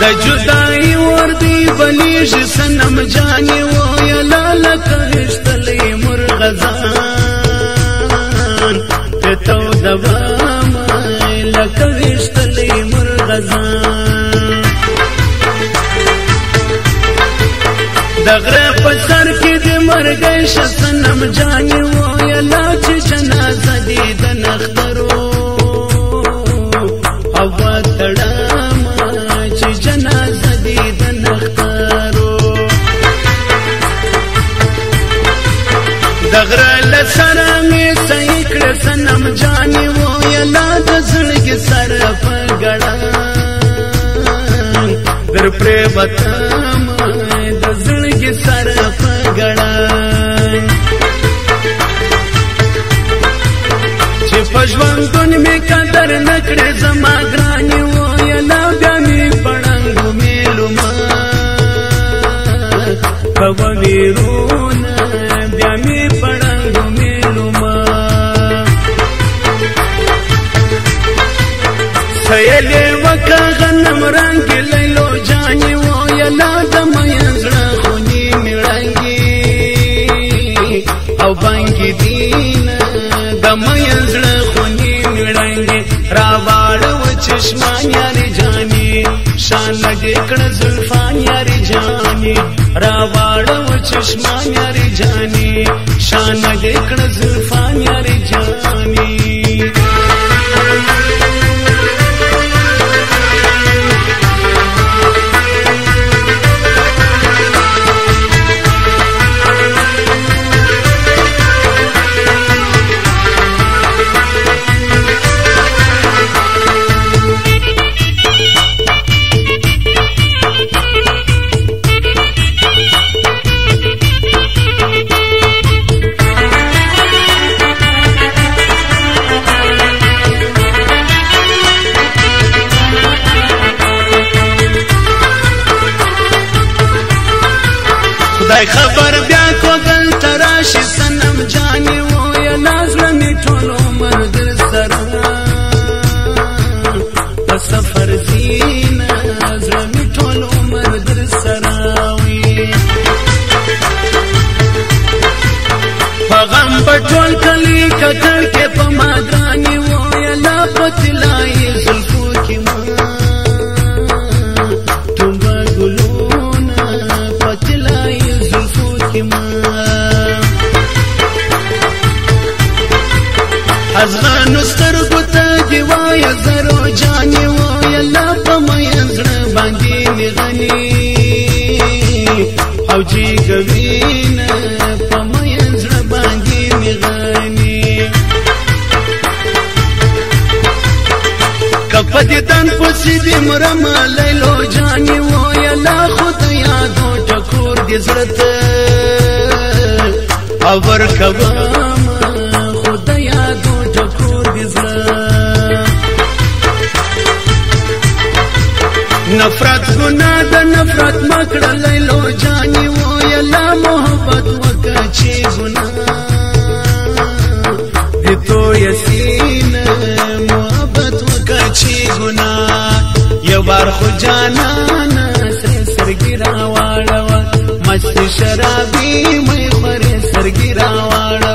د جدائی وردی بلیش سنم جانی و یلا لکرشتلی مرغزان تتو دوامای لکرشتلی مرغزان دغره پسر کی دی مرگیش سنم جانی و یلا چی جنازه دی دنخترو هوا تڑام چی جنازه دی دنخترو دغره لسرامی سیکر سنم جانی و یلا دزلگی سر پگڑان در پری بطام دزلگی سر پگڑان چی پشوانتون می قدر نکڑی زما گرانی و یلا بیا می پڑنگو میلو ما بابا ویرونا بیا می پڑنگو میلو ما سیلی وکا غنم رنگی لیلو جانی و یلا دم ینزڑا خونی میرنگی او بانگی دینا دم ینزڑا خونی میرنگی راوڑا و چشمان یاری جانی شان دیکن زلفان یاری جانی راوڑا و چشمان یاری جانی شان دیکن زلفان یاری جانی خدای خبر بیا کو گل تراشی سنم جانی و یلا زلمی ټول عمر در سره په سفر زینا زلمی ټول عمر در سره وی په غم په ټول کلی ککړ کې په ما ګرانی و یلا پتلای زلفو کې ما توبه ګلونه پتلای ازغان سترګو ته دی وای زرو جانی و یلا په مې زړه باندې میغنی او جی ګوینه په مې زړه باندې میغنی کپدې تن پوسی دی مرم لیلو جانی و یلا خود یادو ټکور دې زړه او ورکوام خود یادو ټکور دې زړه نفرت ګناه د نفرت مکړه لیلو جانی و یلا محبت وکړه چې ګناه دې تو یسین محبت وکړه چې ګناه یو بار خو جانان سرګی راواړه مست شرابی مې خورې سرګی راواړه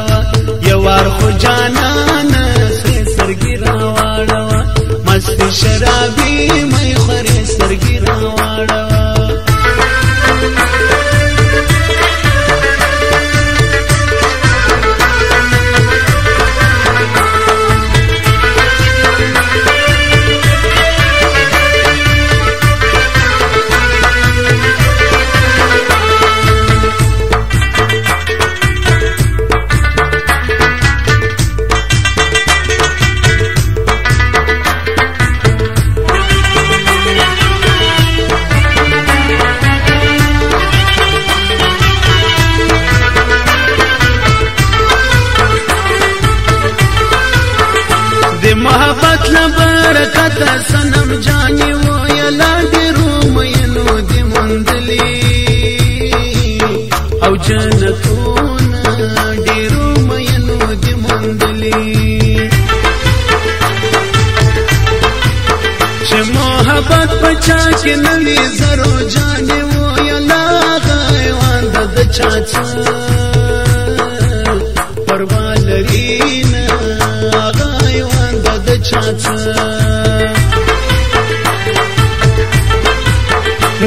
یو وار خو جانان سرګی راواړه مست شرابی مې خورې سرګی راواړه محبت لبرکت سنم جانی و یلا دی رومینو دی مندلی او جنتونا دی رومینو دی مندلی چه محبت پچا کې نوی زرو جانې و یلا غیوان د چاچا پروا لري نه غیوان د چاچا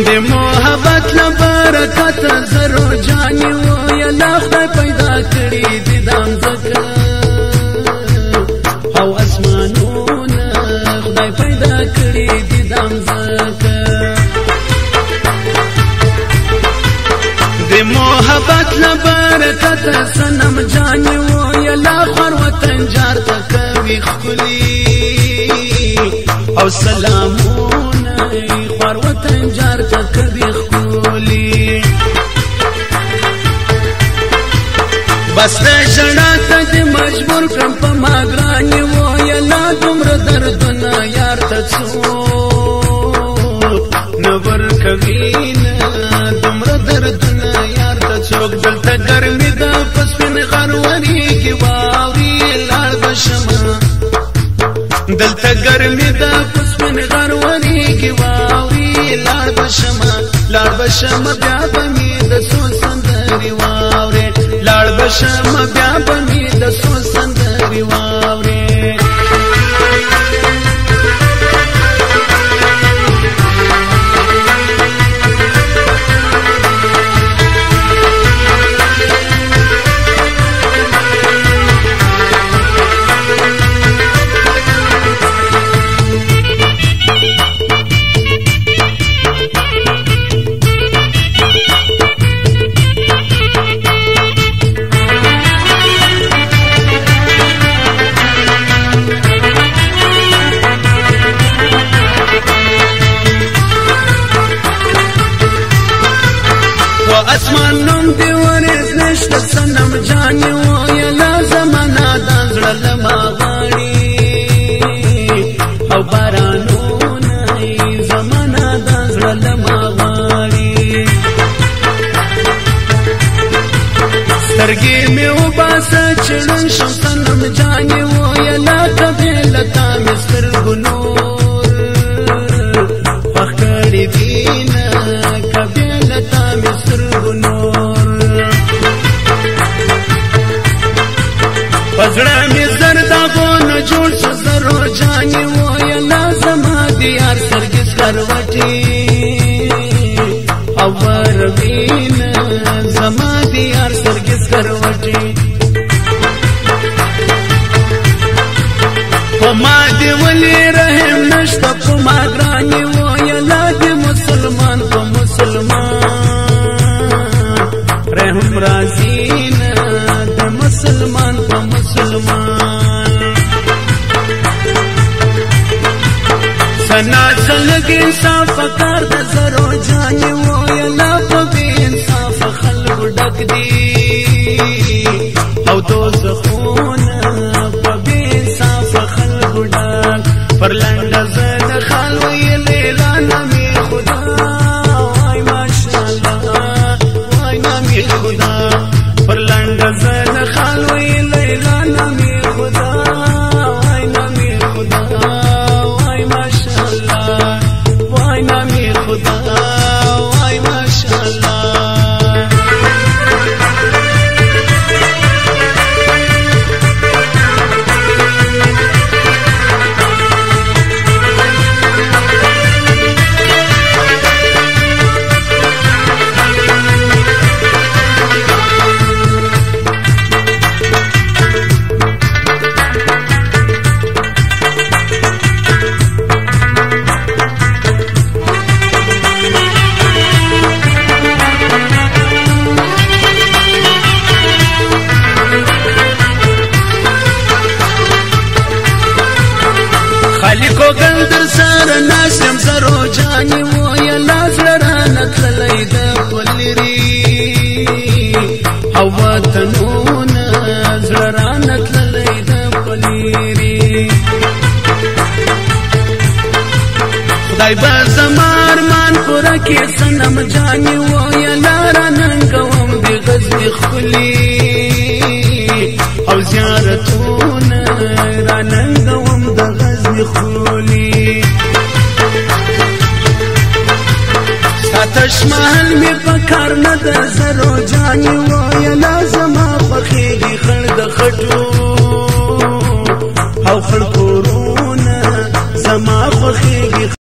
د محبت لبرکت زرو جانې و یلا خدای پیدا کړی د دام زکه او اسمانونه خدای پیدا کړی د دام زکه د محبت لبرکت سنم جانې و یلا خور وطن جار تکوي خلی او سلامونه خور وطن جار تکوي خلی بس د ژړا ته د مجبور کړم په ما ګرانې و یلا دومره دردونه یار ته څوک نه ورکوي نه دومره دردونه یار ته څوک دلته ګرمي ده په سپین غر وریږي واورې لاړ به شمه دلته ګرمي ده په سپین غر وریږي واورې لاړ به شمه بیا به مې د څو سندرې واورې لاړ به شمه بیا به مې د څو سندرې واورې اسمان نوم دی ورز نشته سنم جانې و یلا زمانه دا زړه لما غاړي او بارانونه زمانه دا زړه لما غاړي سترګې مې وباسه چړن شم سنم جانې و یلا قبیلتا مې سترګو نور خوښ کړي دینه قبیلتا مې سترګو نور پزړه مې زر داغونه جوړ شو زرو جانې و یلا زما د یار سترګې سکروټې او وروینه زما د یار سترګې سکروټې په ما دې ولې رحم نشته په ما ګرانې و یلا د مسلمان په مسلمان رحم راځي نه د مسلمان په مسلمان سنا څلګ انصاف کار د زرو جانې و یلا په بې انصاف خلکو ډک دي او دوزخونه په بې انصاف خلکو ډک پر لنډه زه د خال ویلې رانه مې خدا وای ماشاءالله وای نامې خدا پر لنډه زه د خال ویلې رانه مې خدا وای نامې خدا وای ماشاءالله وای نامې خدا وای ماشاءالله خالقو ګندر سره ناسم زرو جانې و یلا زړه رانه تللی د پلري او وطنونه زړه رانه تللی د پلري خدای به زما ارمان پوره کړي سنم جانې و یلا راننګوم د غزني ښکلي او زیارتونه راننګوم د غزني ښکلي تشمحل می پکار نه د زرو جاني ویلا زما پخېږي خړ د خټو او خړ کورونه زما پخې